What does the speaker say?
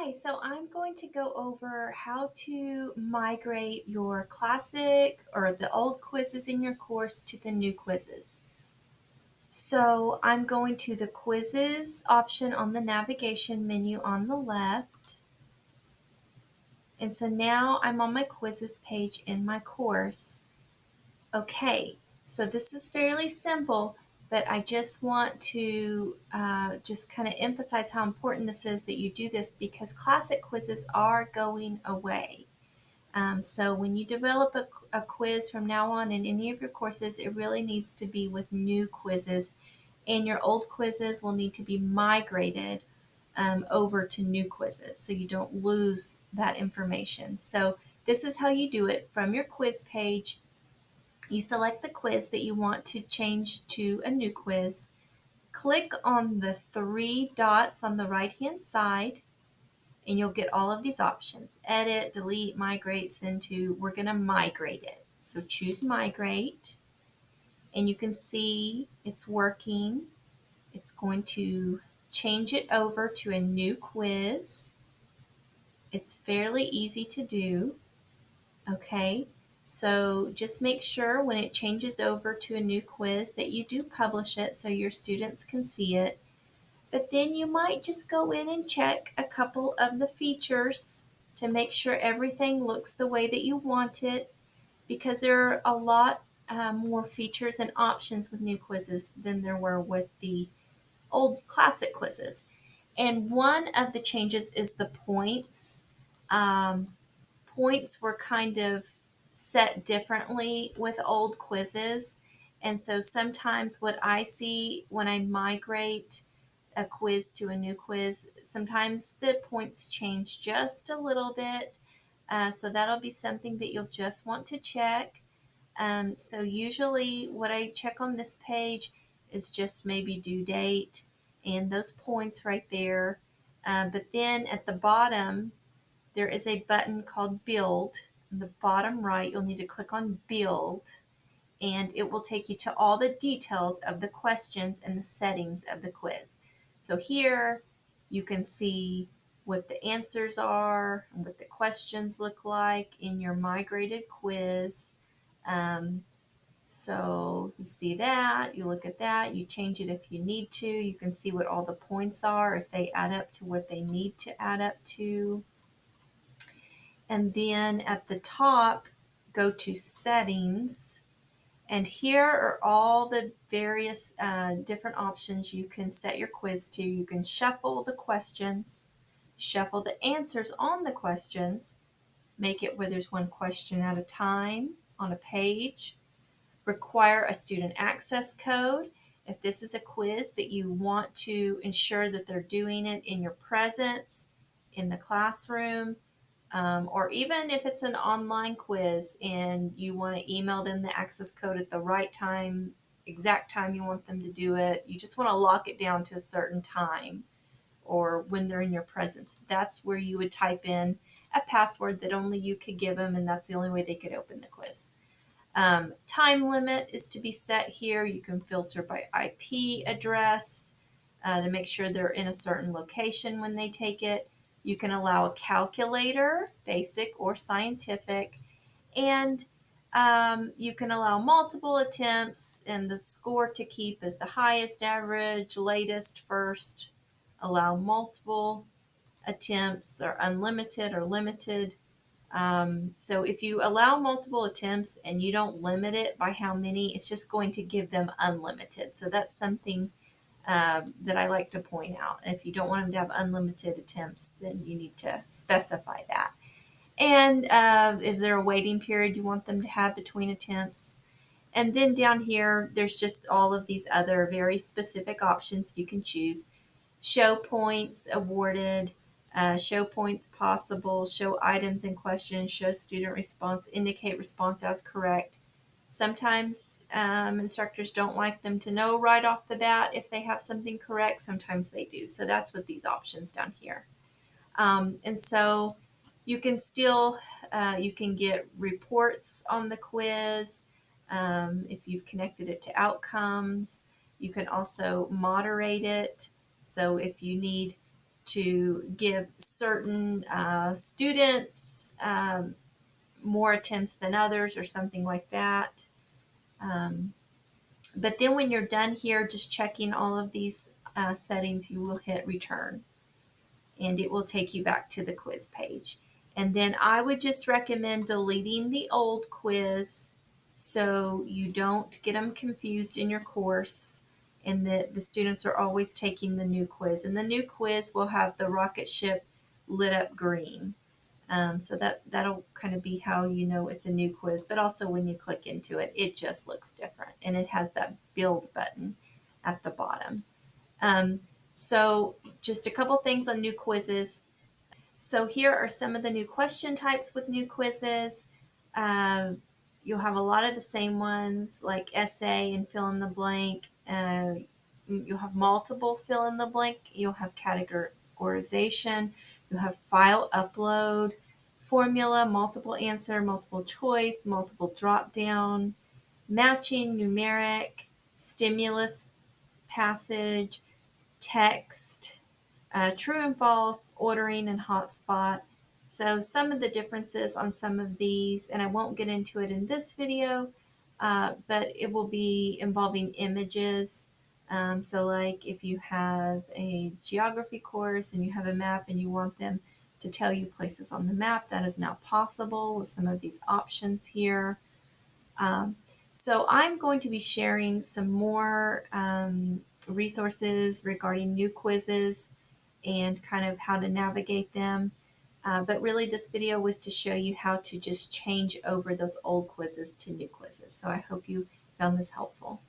Hi, so I'm going to go over how to migrate your classic or the old quizzes in your course to the new quizzes. So I'm going to the quizzes option on the navigation menu on the left. And so now I'm on my quizzes page in my course. Okay, so this is fairly simple, but I just want to just kind of emphasize how important this is that you do this because classic quizzes are going away. So when you develop a quiz from now on in any of your courses, it really needs to be with new quizzes, and your old quizzes will need to be migrated over to new quizzes so you don't lose that information. So this is how you do it. From your quiz page, you select the quiz that you want to change to a new quiz. Click on the three dots on the right-hand side, and you'll get all of these options. Edit, delete, migrate, send to. We're going to migrate it. So choose migrate, and you can see it's working. It's going to change it over to a new quiz. It's fairly easy to do. Okay, so just make sure when it changes over to a new quiz that you do publish it so your students can see it. But then you might just go in and check a couple of the features to make sure everything looks the way that you want it, because there are a lot more features and options with new quizzes than there were with the old classic quizzes. And one of the changes is the points. Points were kind of set differently with old quizzes. And so sometimes what I see when I migrate a quiz to a new quiz, sometimes the points change just a little bit. So that'll be something that you'll just want to check. So usually what I check on this page is just maybe due date and those points right there. But then at the bottom, there is a button called Build. In the bottom right, you'll need to click on Build, and it will take you to all the details of the questions and the settings of the quiz. So here you can see what the answers are and what the questions look like in your migrated quiz. So you see that, you look at that, you change it if you need to. You can see what all the points are, if they add up to what they need to add up to. And then at the top, go to Settings. And here are all the various different options you can set your quiz to. You can shuffle the questions, shuffle the answers on the questions, make it where there's one question at a time on a page, require a student access code. If this is a quiz that you want to ensure that they're doing it in your presence, in the classroom, or even if it's an online quiz and you want to email them the access code at the right time, exact time you want them to do it, you just want to lock it down to a certain time or when they're in your presence. That's where you would type in a password that only you could give them, and that's the only way they could open the quiz. Time limit is to be set here. You can filter by IP address to make sure they're in a certain location when they take it. You can allow a calculator, basic or scientific, and you can allow multiple attempts, and the score to keep is the highest, average, latest, first. Allow multiple attempts or unlimited or limited. So if you allow multiple attempts and you don't limit it by how many, it's just going to give them unlimited. So that's something that I like to point out. If you don't want them to have unlimited attempts, then you need to specify that. And is there a waiting period you want them to have between attempts? And then down here, there's just all of these other very specific options you can choose. Show points awarded, show points possible, show items in question, show student response, indicate response as correct. Sometimes instructors don't like them to know right off the bat if they have something correct. Sometimes they do. So that's what these options down here. And so you can still, you can get reports on the quiz if you've connected it to outcomes. You can also moderate it. So if you need to give certain students more attempts than others or something like that. But then when you're done here, just checking all of these settings, you will hit return and it will take you back to the quiz page. And then I would just recommend deleting the old quiz so you don't get them confused in your course and that the students are always taking the new quiz. And the new quiz will have the rocket ship lit up green. So that'll kind of be how you know it's a new quiz, but also when you click into it, it just looks different and it has that build button at the bottom. So just a couple things on new quizzes. So here are some of the new question types with new quizzes. You'll have a lot of the same ones like essay and fill in the blank. You'll have multiple fill in the blank. You'll have categorization. You'll have file upload, formula, multiple answer, multiple choice, multiple drop down, matching, numeric, stimulus, passage, text, true and false, ordering, and hotspot. So some of the differences on some of these, and I won't get into it in this video, but it will be involving images. So like if you have a geography course and you have a map and you want them to tell you places on the map, that is now possible with some of these options here. So I'm going to be sharing some more resources regarding new quizzes and kind of how to navigate them. But really this video was to show you how to just change over those old quizzes to new quizzes. So I hope you found this helpful.